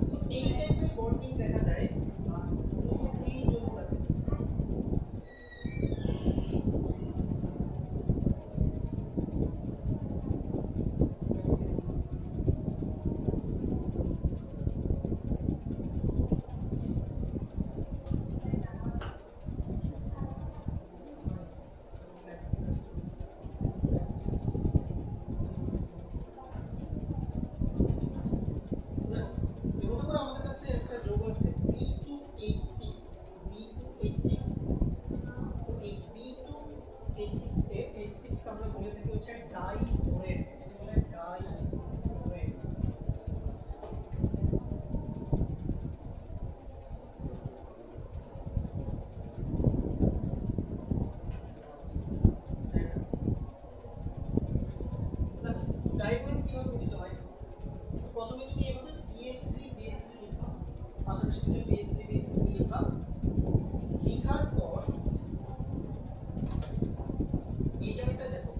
So এই টাইপের bonding দেখা যায় এই যৌগটাতে। একটা যৌগ আছে B2H6 B2H6 তো এই B2H6 কে H6 কে আমরা বলে থাকি হচ্ছে ডাইবোরেট, এটা বলে ডাইবোরেট। ডাইবোরেট কিভাবে গঠিত হয়? প্রথমে তুমি এভাবে BH3 লিখবা, পাশাপাশি তুমি BH3 লিখবা, লেখার পর এই জায়গাটা দেখো,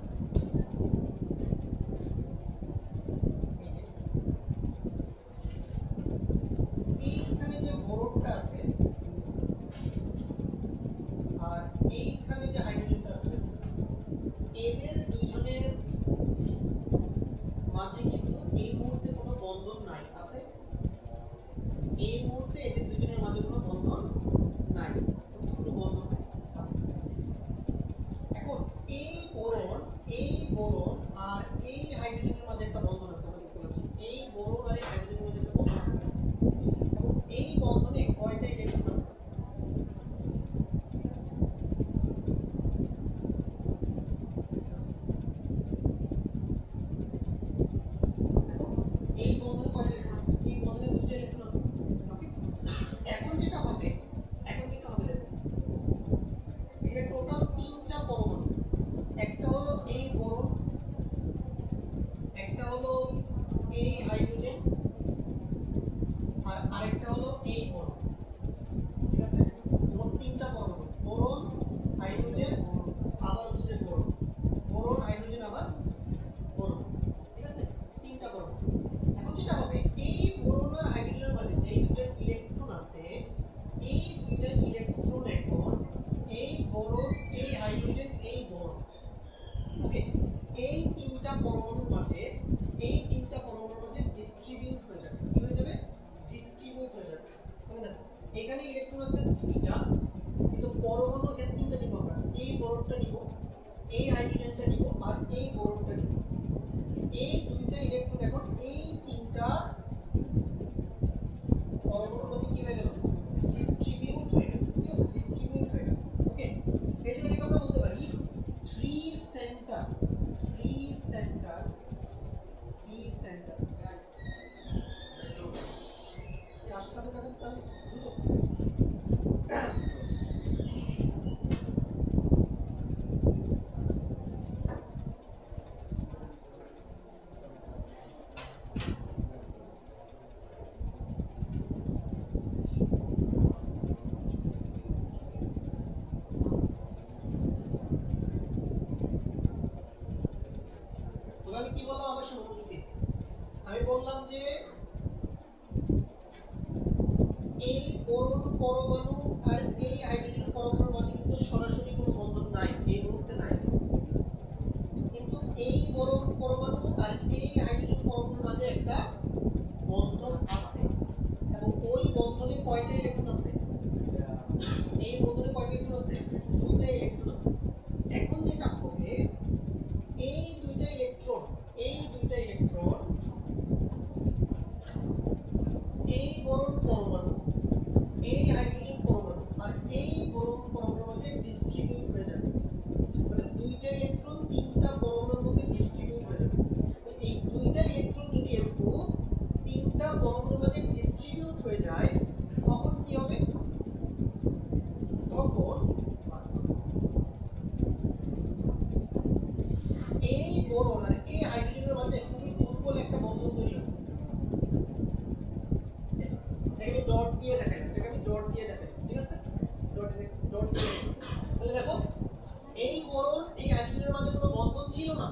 এইখানে যে বোরনটা আছে আর এইখানে যে হাইড্রোজেনটা আছে, এদের দুইজনের মাঝে কিন্তু এই মুহূর্তে কোনো বন্ধন নাই, আছে? এই মুহূর্তে এদের দুজনের মাঝে কোনো বন্ধন নাই, কোনো বন্ধন নাই, আচ্ছা। এখন এই বোরন আর এই হাইড্রোজেনের মাঝে একটা বন্ধন আছে, আমরা দেখতে পাচ্ছি এই বোরন আর এই হাইড্রোজেনের মাঝে একটা বন্ধন আছে, এবং এই বন্ধনে কয়টা ইলেকট্রন আছে? এই বন্ধনে কয়টা ইলেকট্রন আছে? এই বন্ধনে দুইটা ইলেকট্রন আছে। ওকে, এখন যেটা হবে দেখো, এটা টোটাল তিনটা পরমাণু, একটা হলো এই বোরন, একটা হলো এই হাইড্রোজেন, আর আরেকটা হলো এই বোরন, ঠিক আছে? মোট তিনটা পরমাণু, বোরন, হাইড্রোজেন, আবার হচ্ছে বোরন হাইড্রোজেন আবার বোরন, ঠিক আছে? তিনটা পরমাণু। এখন যেটা হবে, এই বোরন আর হাইড্রোজেনের মাঝে যে দুইটা ইলেকট্রন আছে, এই দুইটা ইলেকট্রন এখন এই বোরন, এই হাইড্রোজেন, এই বোরন, ওকে, এই তিনটা পরমাণুর মাঝে ডিস্ট্রিবিউট হয়ে যাবে। কি হয়ে যাবে? ডিস্ট্রিবিউট হয়ে যাবে। মানে দেখো, এখানে ইলেকট্রন আছে দুইটা, কিন্তু পরমাণু এখানে তিনটা নিব, আমরা এই বোরনটা নিব, এই হাইড্রোজেনটা নিব, আর এই বোরনটা নিব। এই দুইটা ইলেকট্রন এখন এই তিনটা পরমাণুর মধ্যে কি হয়ে গেল? ডিস্ট্রিবিউট হয়ে গেল, ঠিক আছে? ডিস্ট্রিবিউট হয়ে গেল, ওকে। এই জন্য এটাকে আমরা বলতে পারি ফ্রি সেন্টার। আসলে তাদের তাহলে দ্রুত আমি কি বললাম আবার শুনুন মনোযোগী। আমি বললাম যে এই বোরন পরমাণু আর এই হাইড্রোজেন পরমাণুর মাঝে কিন্তু সরাসরি কোনো বন্ধন নাই, এই মুহূর্তে নাই। কিন্তু এই বোরন পরমাণু আর এই হাইড্রোজেন পরমাণুর মাঝে একটা বন্ধন আছে, এবং ওই বন্ধনে কয়টা ইলেকট্রন আছে? এই বন্ধনে কয়টা ইলেকট্রন আছে? দুইটা ইলেকট্রন আছে। এখন যেটা হবে, এই দুইটা ইলেকট্রন এই বোরন পরমাণু, এই হাইড্রোজেন পরমাণু আর এই বোরন পরমাণুর মাঝে ডিস্ট্রিবিউট হয়ে যাবে। মানে দুইটা ইলেকট্রন তিনটা পরমাণুর মধ্যে ডিস্ট্রিবিউট হয়ে যাবে। এই দুইটা ইলেকট্রন যদি একটু তিনটা পরমাণুর মাঝে ডিস্ট্রিবিউট হয়ে যায়, তখন কি হবে? তখন এই বোরন আর এই হাইড্রোজেনের মাঝে খুবই দুর্বল একটা বন্ধন তৈরি হবে। এটাকে ডট দিয়ে দেখাই, ঠিক আছে? ডট দিয়ে তাহলে দেখো, এই বোরন এই হাইড্রোজেনের মাঝে কোনো বন্ধন ছিল না,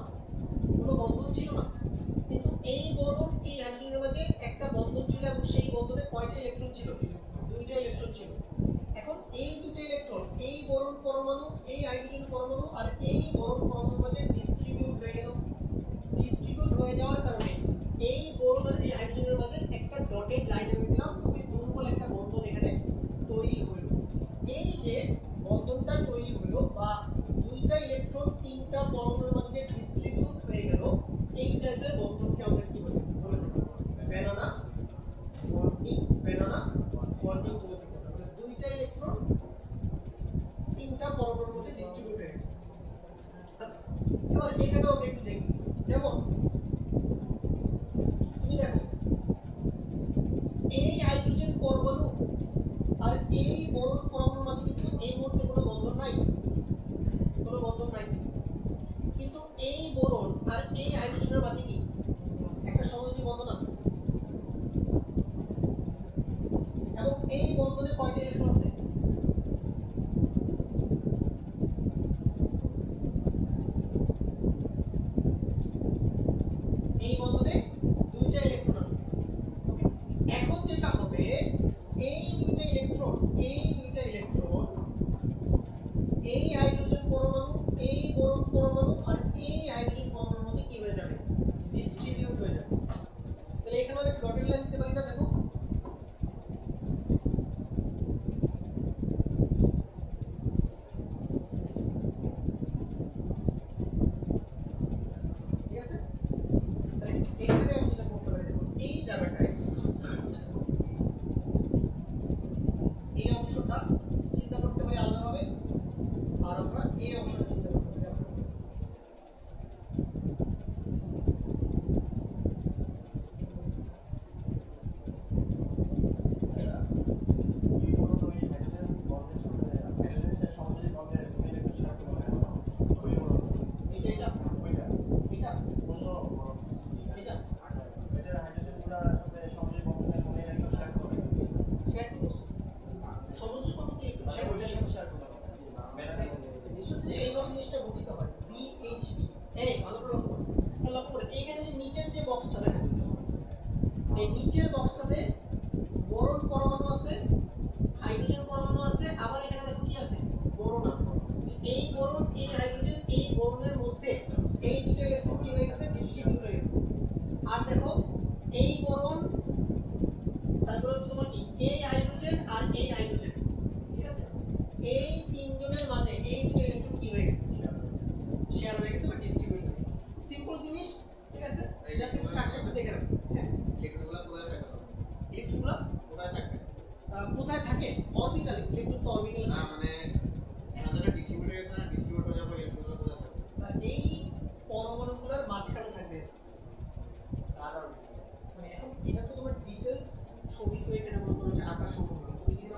কিন্তু এই বোরন এই হাইড্রোজেনের মাঝে একটা বন্ধন ছিল, এবং সেই বন্ধন এই বন্ধনে কয়টা ইলেকট্রন আছে? এই বন্ধনে দুইটা ইলেকট্রন আছে। এখন যেটা হবে, এই দুইটা ইলেকট্রন এই হাইড্রোজেন পরমাণু, এই বোরন পরমাণু আর এই হাইড্রোজেন পরমাণুর মধ্যে কি হয়ে যাবে? ডিস্ট্রিবিউট হয়ে যাবে। তাহলে এখানে আমি ডটেড লাইন দিতে পারি না? দেখো ঠিক আছে। তাহলে এইখানে আমি যেটা করতে পারি, দেখো এই জায়গাটায় এই অংশটা চিন্তা করতে পারি আলাদাভাবে, আর আমরা এই অংশটা চিন্তা করতে পারি আলাদাভাবে। এটা এটা এটা এটা শেয়ার তো করছি, সমুদ্রের কোনো কি একটু শেয়ার করছি। জিনিস হচ্ছে এইভাবে জিনিসটা গঠিত হয়, বিএইচপি। এই ভালো করে লক্ষ্য করো, লক্ষ্য করো এইখানে যে নিচের যে বক্সটা দেখো, এই নিচের বক্সটাতে বোরন পরমাণু আছে, হাইড্রোজেন পরমাণু আছে, আবার এখানে দেখো কি আছে? বোরন আছে। এই বোরন, এই হাইড্রোজেন, এই বোরনের মধ্যে এই দুটো ইলেকট্রন কি হয়ে গেছে? ডিস্ট্রিবিউট হয়ে গেছে। আর দেখো এই বোরন, তারপরে হচ্ছে তোমার কি এই হাইড্রোজেন আর এই হাইড্রোজেন, ঠিক আছে, এই তিনজনের মাঝে এই দুটো ইলেকট্রন কি হয়ে গেছে? শেয়ার হয়ে গেছে বা ডিস্ট্রিবিউট হয়ে গেছে। সিম্পল জিনিস, ঠিক আছে। এটা সিম্পল স্ট্রাকচারটা দেখে রাখো। হ্যাঁ, ইলেকট্রনগুলো কোথায় থাকে? ইলেকট্রনগুলো কোথায় থাকে? কোথায় থাকে? অরবিটালে। ইলেকট্রন তো অরবিটালে না মানে এনাদের ডিস্ট্রিবিউট হয়ে গেছে না, ডিস্ট্রিবিউট হয়ে যাবে ইলেকট্রনগুলো কোথায় থাকে? এই পরমাণুগুলোর মাঝখানে থাকবে। মানে এখন এটা তো তোমার ডিটেইলস ছবি, তো এখানে মনে করো যে আকাশ সম্পূর্ণ তুমি এখানে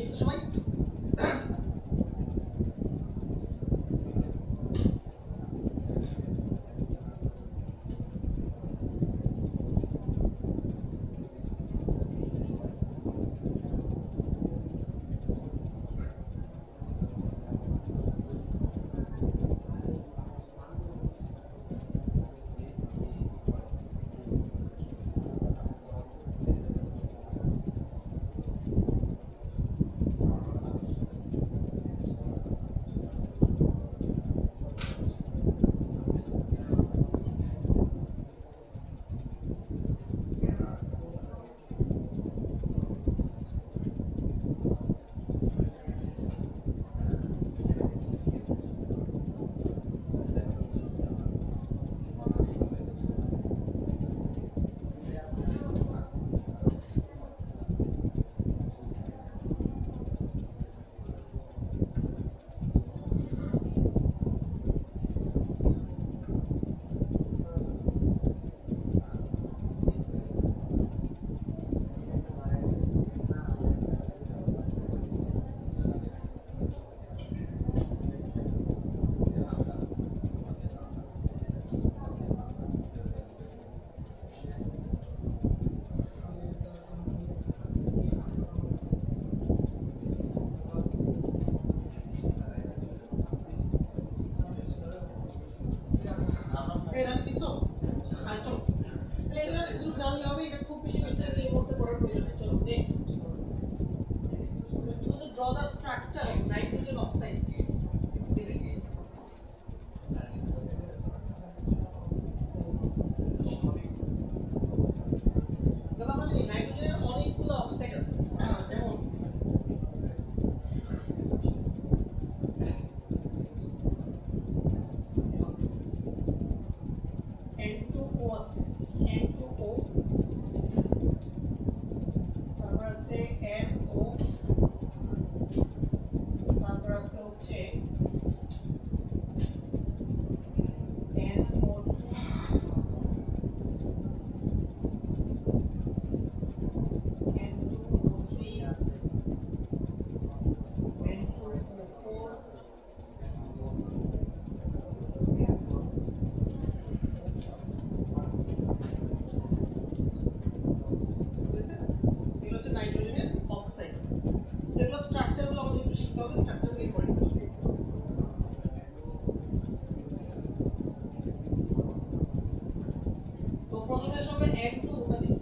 লিখছো সবাই? এই নাম লিখছো? চলো তাহলে এটা জাস্ট একটু জানলে হবে, এটা খুব বেশি বিস্তারিত এই মুহূর্তে পড়ার প্রয়োজন নেই। চলো next, draw the structure of nitrogen oxides. দেখো আমরা জানি নাইট্রোজেনের অনেকগুলো অক্সাইড আছে, যেমন N2O আছে, N2O, তারপর আছে NO, তারপর আছে হচ্ছে NO2, N2O3, N2O4, এগুলো হচ্ছে নাইট্রোজেনের অক্সাইড। সেগুলো স্ট্রাকচারগুলো আমাদের একটু শিখতে হবে, স্ট্রাকচারগুলো ইম্পর্টেন্ট। তো প্রথমে আসলে N2 ওটা দিই।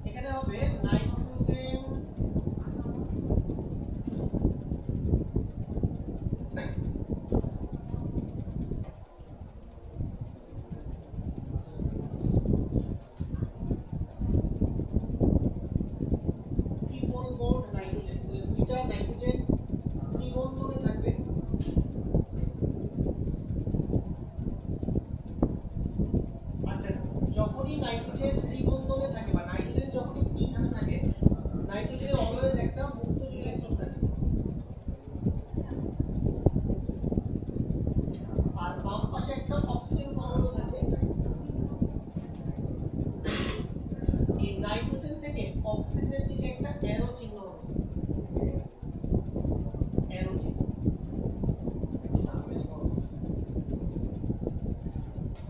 এখানে হবে নাইট্রোজেন ট্রিপল বন্ড নাইট্রোজেন, দুইটা নাইট্রোজেন ত্রিবন্ধনে থাকবে। আর দেখো যখনই নাইট্রোজেন ত্রিবন্ধনে থাকে বা নাইট্রোজেন যখনই তিন হাতে থাকে, নাইট্রোজেনের অলওয়েজ একটা মুক্ত ইলেকট্রন থাকে, আর বাম পাশে একটা অক্সিজেন পরমাণু থাকবে। এই নাইট্রোজেন থেকে অক্সিজেনের দিকে একটা অ্যারো চিহ্ন হবে, অ্যারো চিহ্ন।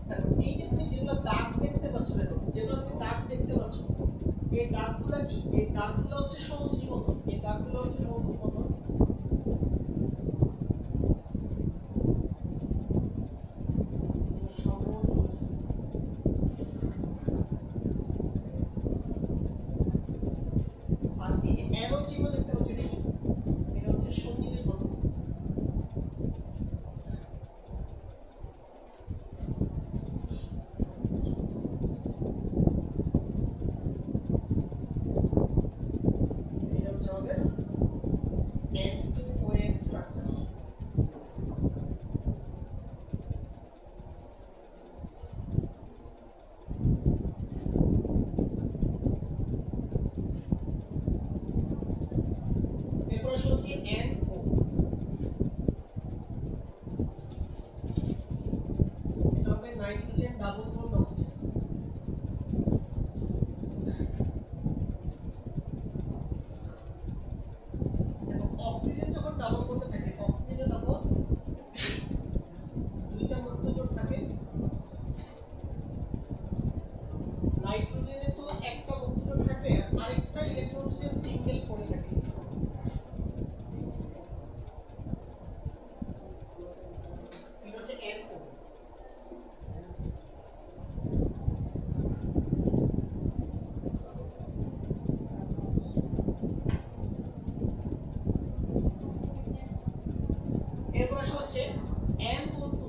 দেখো এই যে তুমি যেগুলো দাগ দেখতে পাচ্ছ, দেখো যেগুলো তুমি দাগ দেখতে পাচ্ছ, এই দাগগুলো কি? এই দাগগুলো হচ্ছে সমযোজী বন্ধন, এই দাগগুলো হচ্ছে সমযোজী বন্ধন। সমযোজী। আর এই যে অ্যারো চিহ্ন দেখতে পাচ্ছ, এটা কি? এটা হচ্ছে সন্নিবেশ বন্ধন। এটা হচ্ছে আমাদের N2OH স্ট্রাকচার। এরপর আসে হচ্ছে NO, ডাবল বন্ড অক্সিজেন। দেখো অক্সিজেন যখন ডাবল বন্ডে থাকে অক্সিজেনে তখন দুইটা মুক্ত জোট থাকে, নাইট্রোজেনে তো একটা মুক্ত জোট থাকবে আর আরেকটা ইলেকট্রন হচ্ছে সিঙ্গেল পড়ে থাকে। এটা হচ্ছে NO। এরপর আসা হচ্ছে NO2।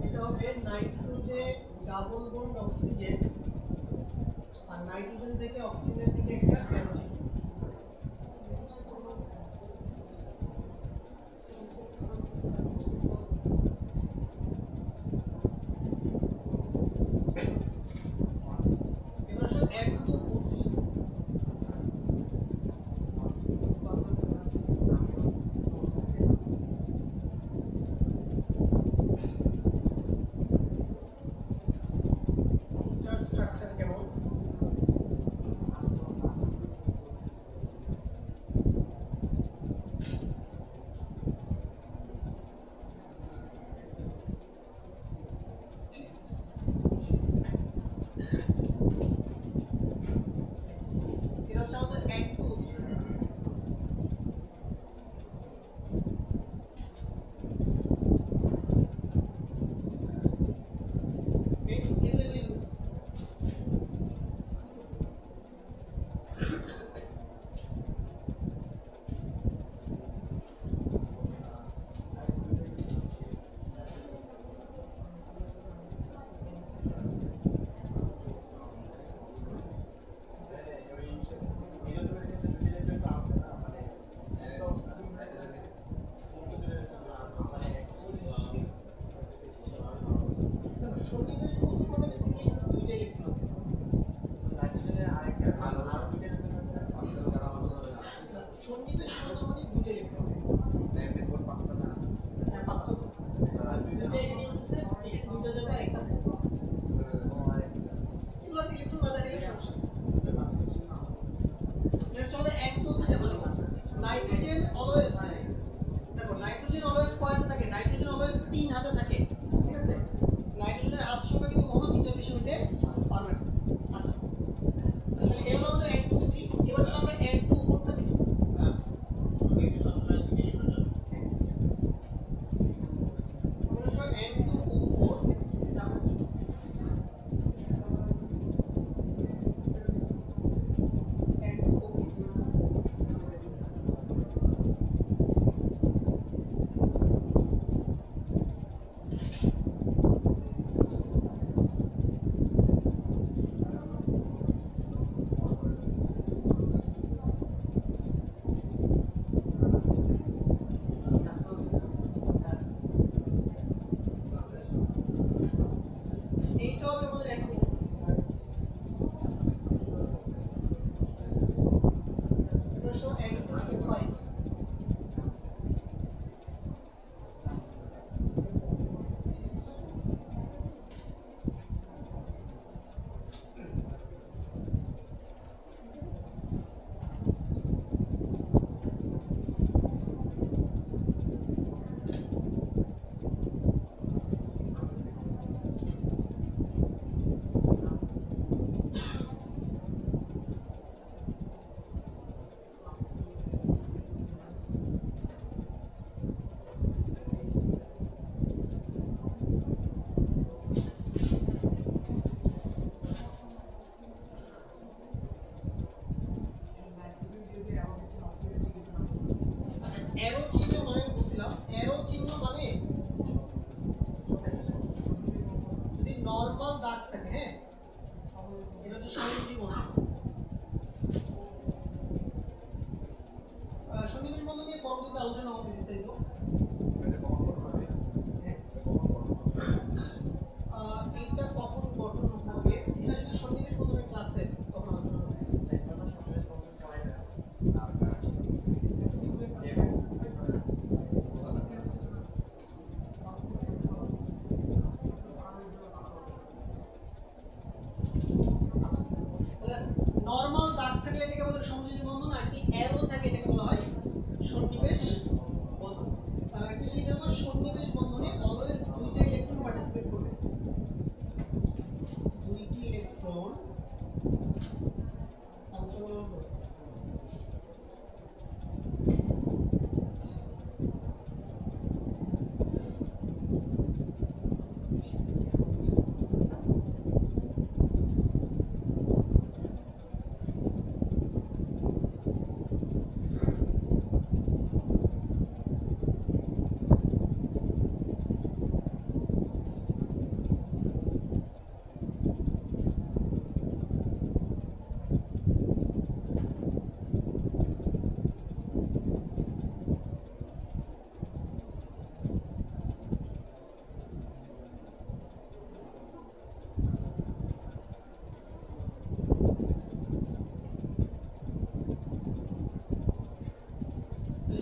এটা হবে নাইট্রোজেন ডাবল বন্ড অক্সিজেন আর নাইট্রোজেন থেকে অক্সিজেনের দিকে একটা হ্যালোজেন। এবার আসো N2O3। এটার স্ট্রাকচার কেমন? এটা হচ্ছে আমাদের N2O3। সন্নিবেশ বস্তু মানে বেসিক্যালি এখানে দুইটা ইলেকট্রন আছে। সন্নিবেশ বস্তু মানে দুইটা ইলেকট্রন। হ্যাঁ, পাঁচটা তো। দুইটা এখানে আছে, এখানে দুইটা জায়গায় একটা থাকে। এগুলো ইলেকট্রন না থাকলে সমস্যা নেই। এটা হচ্ছে আমাদের N2 দেখো দেখো নাইট্রোজেন অলওয়েজ, দেখো নাইট্রোজেন অলওয়েজ কয়টা থাকে? নাইট্রোজেন অলওয়েজ 3 হাতে থাকে, ঠিক আছে? নাইট্রোজেনের হাত সংখ্যা কিন্তু কখনো 3টার বেশি হতে পারবে না। আচ্ছা, তাহলে এই হলো আমাদের N2O3। এবার যদি আমরা N2O4 টা দেখি, আমরা সব N2O4। এইটা হবে আমাদের N2। এটা সব N2O5।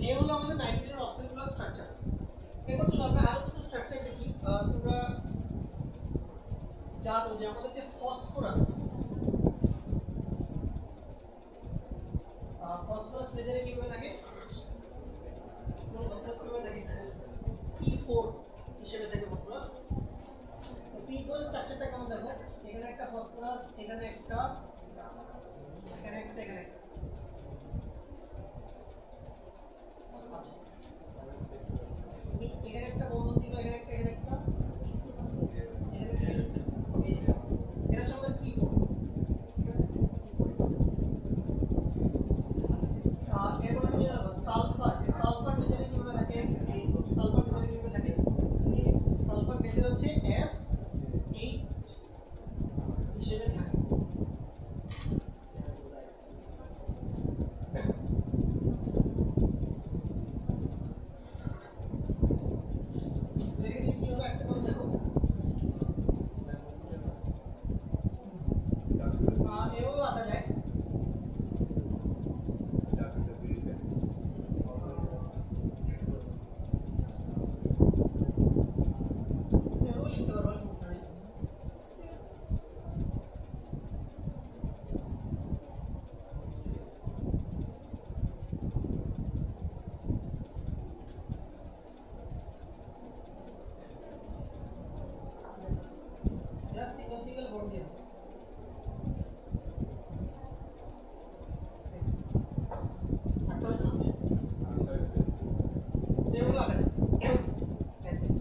এই হলো আমাদের নাইট্রোজেন আর অক্সিজেনের স্ট্রাকচার। এরপর চলো আমরা আরো কিছু স্ট্রাকচার দেখি। তোমরা জানো যে আমাদের যে ফসফরাস নেচারে কিভাবে থাকে, ফসফরাস কিভাবে থাকে, P4 হিসেবে থাকে ফসফরাস। P4 এর স্ট্রাকচারটা কেমন দেখো, এখানে একটা ফসফরাস, এখানে একটা, এখানে একটা, এখানে একটা। আচ্ছা, এখানে একটা বন্ধন দিবা, এখানে একটা, এখানে একটা, এখানে একটা, এই যে এটা হচ্ছে আমাদের P4, ঠিক আছে। এরপরে তুমি জানো সালফার নেচারে কিভাবে থাকে, সালফার নেচার হচ্ছে S8 হিসেবে থাকে। এটাকে তুমি কিভাবে একটা করে দেখো, এভাবে আঁকা যায়। এভাবেও লিখতে পারবা, সমস্যা নেই। এটা সিঙ্গেল বন্ড দিয়ে একটা হয়েছে না? সেভাবে আঁকা যায়। অ্যাসিড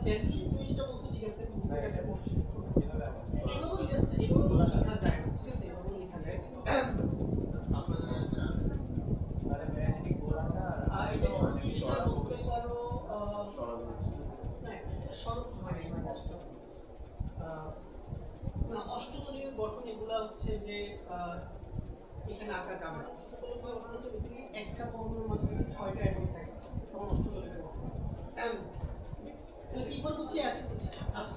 জেনারেলি তুমি যেটা বলছো ঠিক আছে, এভাবেও জাস্ট এভাবেও লেখা যায়, ঠিক আছে, এভাবেও লেখা যায়। এটা জিনিসটা বলতে পারো, না এটা সরল হয় না, এবার না অষ্টতলীয় গঠন এগুলা হচ্ছে যে এখানে আঁকা যাবে না। অষ্টতলীয় গঠন হচ্ছে বেসিক্যালি একটা পরমাণুর মধ্যে যদি 6টা অ্যাটম থাকে তখন অষ্টতলীয় গঠন। P4 হচ্ছে অ্যাসিড হচ্ছে। আচ্ছা,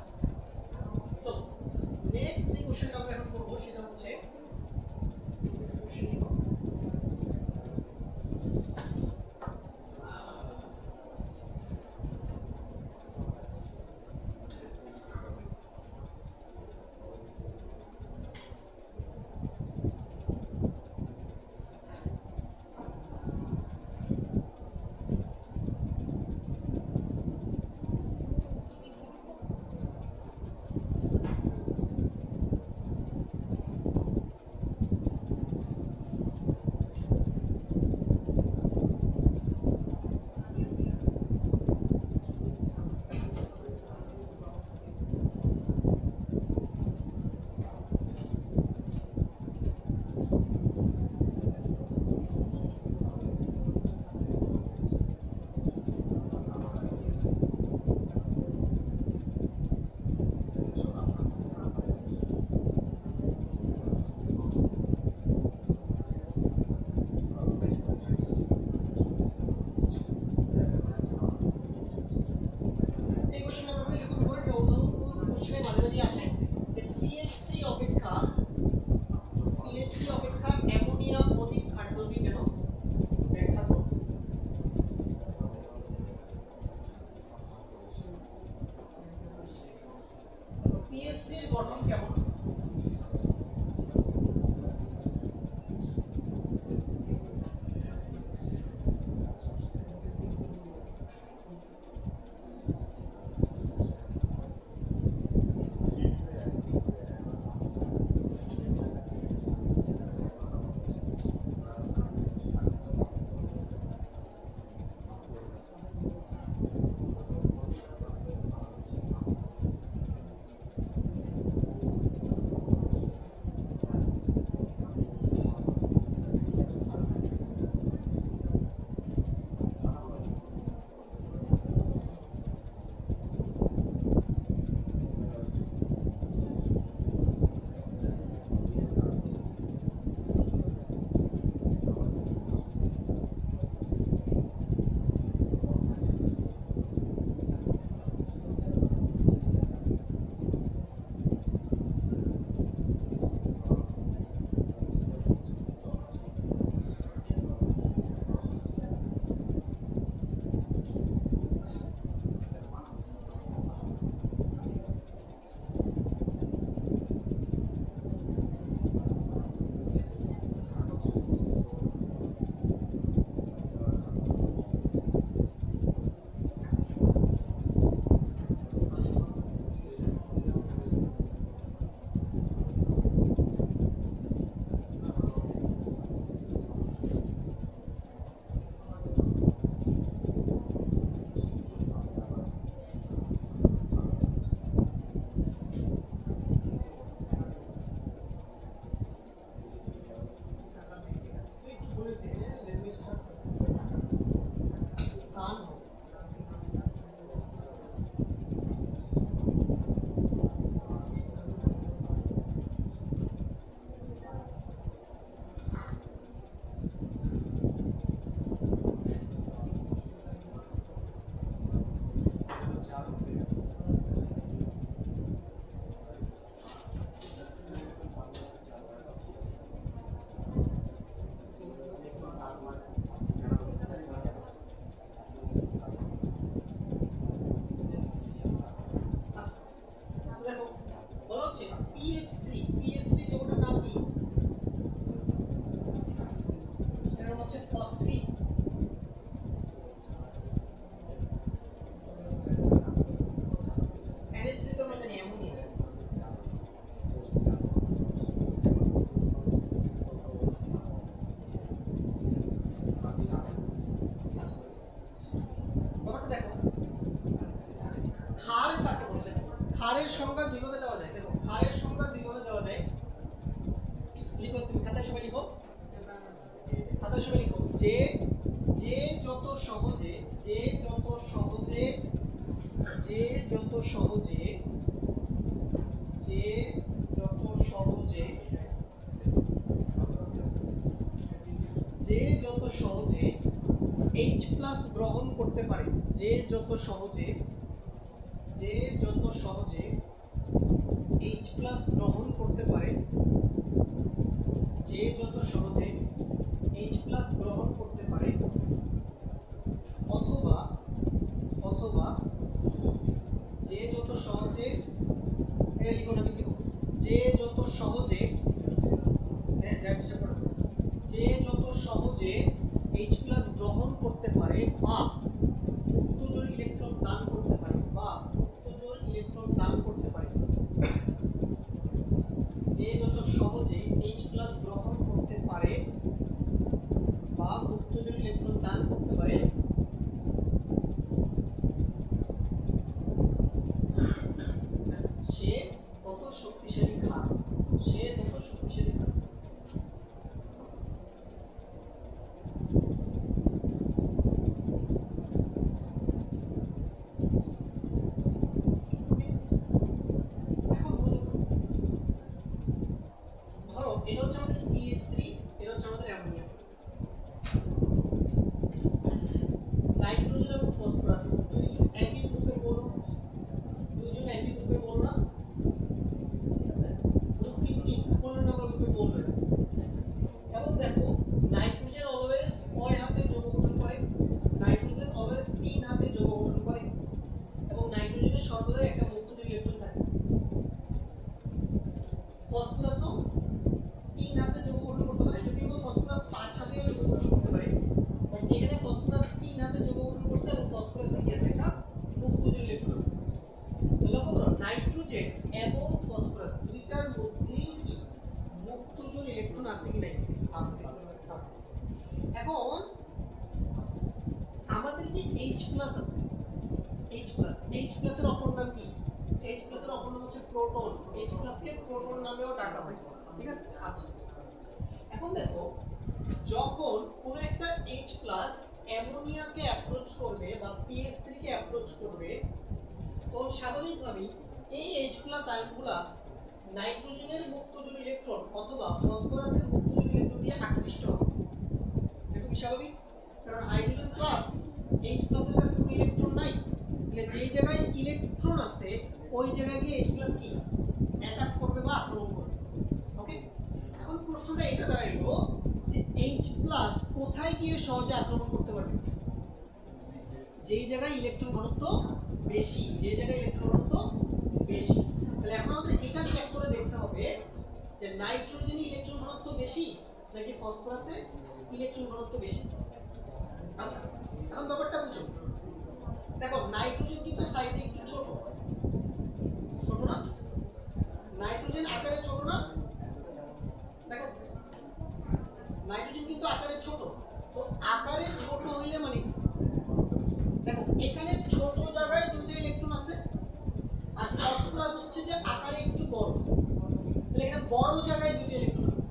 যত সহজে যে যত সহজে যে যত সহজে যে যত সহজে যে যত সহজে H প্লাস গ্রহণ করতে পারে যে যত সহজে H প্লাস গ্রহণ করতে পারে যে যত সহজে H প্লাস গ্রহণ করতে পারে অথবা অথবা যে যত সহজে লিখো না লিখো যে যত সহজে যে যত সহজে H প্লাস গ্রহণ করতে পারে বা মুক্ত জোড় ইলেকট্রন দান করতে পারে বা মুক্ত জোড় ইলেকট্রন দান করতে পারে যে যত সহজে H প্লাস গ্রহণ করতে পারে বা মুক্ত জোড় ইলেকট্রন দান করতে পারে সে কত শক্তিশালী ক্ষার সে কত শক্তিশালী ক্ষার এটা হচ্ছে আমাদের PH3 এটা হচ্ছে আমাদের অ্যামোনিয়া নাইট্রোজেন এবং ফসফরাস দুইজন একই গ্রুপের বলো না ঠিক আছে গ্রুপ 15 15 নম্বর গ্রুপে বলবে এবং দেখো নাইট্রোজেন অলওয়েজ কয় হাতে যৌগ গঠন করে নাইট্রোজেন অলওয়েজ 3 হাতে যৌগ গঠন করে এবং নাইট্রোজেনের সর্বদা একটা মুক্ত জোড় ইলেকট্রন থাকে ফসফরাসও 3 হাতে যৌগ গঠন করতে পারে যদিও ফসফরাস 5 হাতে যৌগ গঠন করতে পারে বাট এখানে ফসফরাস 3 হাতে যৌগ গঠন করছে এবং ফসফরাসে কি আছে একটা মুক্ত জোড় ইলেকট্রন আছে লক্ষ্য করো নাইট্রোজেন এবং ফসফরাস দুইটার মধ্যেই কি মুক্ত জোড় ইলেকট্রন আছে কি নাই আছে আছে এখন আমাদের যে H প্লাস আছে H প্লাস এর অপর নাম কি H প্লাস এর অপর নাম হচ্ছে প্রোটন H প্লাস কে প্রোটন নামেও ডাকা হয় ঠিক আছে আচ্ছা এখন দেখো যখন কোনো একটা H প্লাস অ্যামোনিয়াকে অ্যাপ্রোচ করবে বা PH3 কে অ্যাপ্রোচ করবে তো স্বাভাবিকভাবেই এই H প্লাস আয়নগুলা নাইট্রোজেনের মুক্ত জোড় ইলেকট্রন অথবা ফসফরাসের মুক্ত জোড় ইলেকট্রন দিয়ে আকৃষ্ট হবে এটা কি স্বাভাবিক কারণ হাইড্রোজেন প্লাস H প্লাস এর কাছে কোনো ইলেকট্রন নাই তাহলে যেই জায়গায় ইলেকট্রন আছে ওই জায়গায় গিয়ে H প্লাস কি অ্যাটাক করবে বা আক্রমণ করবে ওকে এখন প্রশ্নটা এটা দাঁড়াইলো যে H প্লাস কোথায় গিয়ে সহজে আক্রমণ করতে পারবে যেই জায়গায় ইলেকট্রন ঘনত্ব বেশি যে জায়গায় ইলেকট্রন ঘনত্ব বেশি তাহলে এখন আমাদের এটা চেক করে দেখতে হবে যে নাইট্রোজেনে ইলেকট্রন ঘনত্ব বেশি নাকি ফসফরাসে ইলেকট্রন ঘনত্ব বেশি আচ্ছা এখন ব্যাপারটা বুঝো দেখো নাইট্রোজেন কিন্তু সাইজে একটু ছোট না নাইট্রোজেন আকারে ছোট না দেখো নাইট্রোজেন কিন্তু আকারে ছোট তো আকারে ছোট হইলে মানে দেখো এখানে ছোট জায়গায় দুটো ইলেকট্রন আছে আর ফসফরাস হচ্ছে যে আকারে একটু বড় তাহলে এখানে বড় জায়গায় দুটো ইলেকট্রন আছে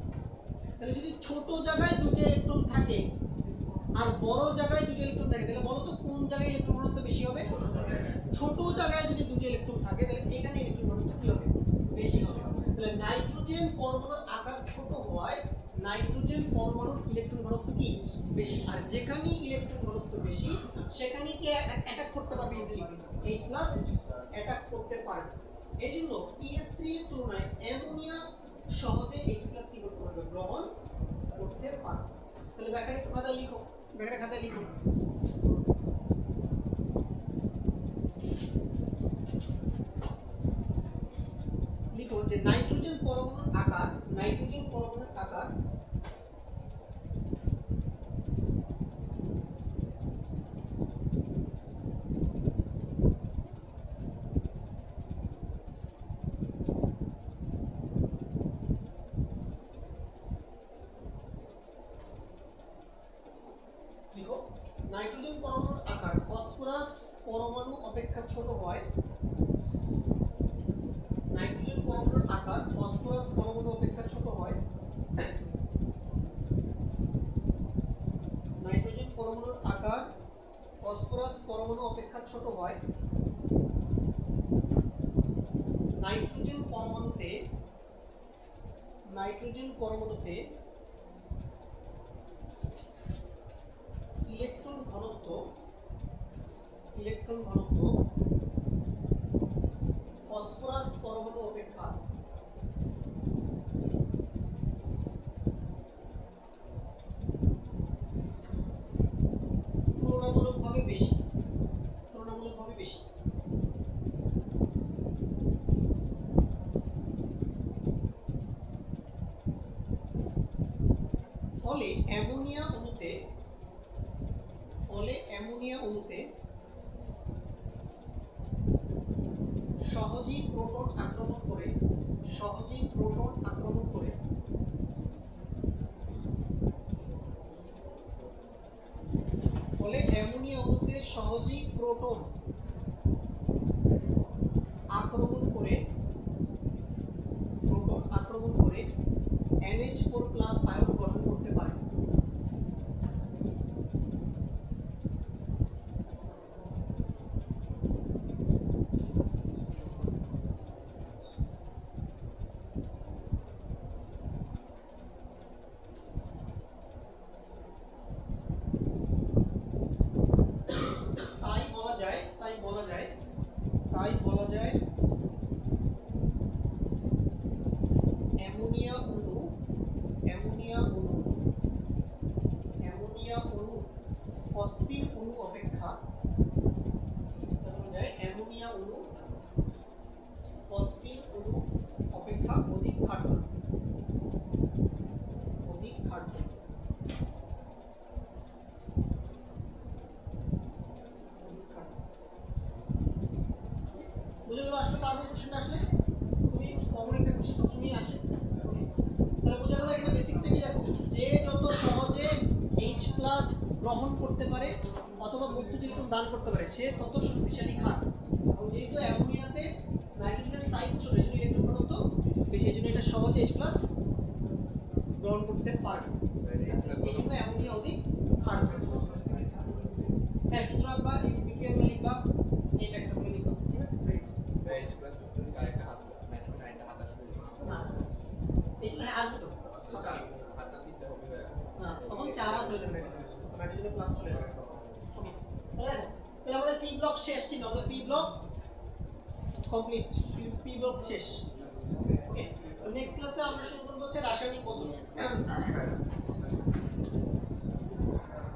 তাহলে যদি ছোট জায়গায় দুটো ইলেকট্রন থাকে আর বড় জায়গায় দুটো ইলেকট্রন থাকে তাহলে বলো তো কোন জায়গায় ইলেকট্রন ঘনত্ব বেশি হবে ছোট জায়গায় যদি দুটো ইলেকট্রন থাকে তাহলে এখানে ইলেকট্রন ঘনত্ব কি হবে বেশি হবে তাহলে নাইট্রোজেন পরমাণুর আকার ছোট হওয়ায় নাইট্রোজেন পরমাণুর ইলেকট্রন ঘনত্ব কি বেশি আর যেখানে ইলেকট্রন ঘনত্ব বেশি সেখানে কি অ্যাটাক করতে পারবে ইজিলি H প্লাস অ্যাটাক করতে পারবে এইজন্য PH3 এর তুলনায় অ্যামোনিয়া সহজে H প্লাস কি করতে পারবে গ্রহণ করতে পারবে তাহলে ব্যাখ্যাটা একটু খাতায় লিখো ব্যাখ্যাটা খাতায় লিখো লিখো যে নাইট্রোজেন পরমাণুর আকার নাইট্রোজেন পরমাণুর আকার ফসফরাস পরমাণু অপেক্ষা ছোট হয় নাইট্রোজেন পরমাণুর আকার ফসফরাস পরমাণু অপেক্ষা ছোট হয় নাইট্রোজেন পরমাণুর আকার পরমাণু অপেক্ষা ছোট হয় নাইট্রোজেন পরমাণুতে ইলেকট্রন ঘনত্ব ফসফরাস পরমাণু অপেক্ষা তুলনামূলকভাবে বেশি ফলে অ্যামোনিয়া অণুতে সহজেই প্রোটন আক্রমণ করে NH4+ আয়ন গঠন করতে পারে। তাই বলা যায় অ্যামোনিয়া অণু ফসফিন অণু অপেক্ষা অধিক খাদ্য। বুঝে গেল? আসলে তারপর কোশ্চেনটা আসলে খুবই কমন একটা কোশ্চেন সবসময় আসে। তাহলে বোঝা গেল এখানে বেসিকটা কি দেখো, যে যত সহজে H+ গ্রহণ করতে পারে অথবা মুক্ত ইলেকট্রন দান করতে পারে সে তত শক্তিশালী ক্ষার। এবং যেহেতু অ্যামোনিয়াতে নাইট্রোজেনের সাইজ ছোট এজন্য ইলেকট্রন ঘনত্ব বেশি, এজন্য এটা সহজে H+ গ্রহণ করতে পারবে। এই জন্য অ্যামোনিয়া অধিক ক্ষার। হ্যাঁ, চিত্র আঁকবা, এই বিক্রিয়াগুলো লিখবা, এই ব্যাখ্যাগুলো লিখবা, ঠিক আছে? না, এগুলো আসবে তো না, তখন 4 হাত হয়ে যাবে, নাইট্রোজেনের প্লাস চলে যাবে। ওকে, তাহলে আমাদের পি ব্লক শেষ, কিন্তু আমাদের P block complete, P block শেষ। ওকে, নেক্সট ক্লাসে আমরা শুরু করব হচ্ছে রাসায়নিক বদল।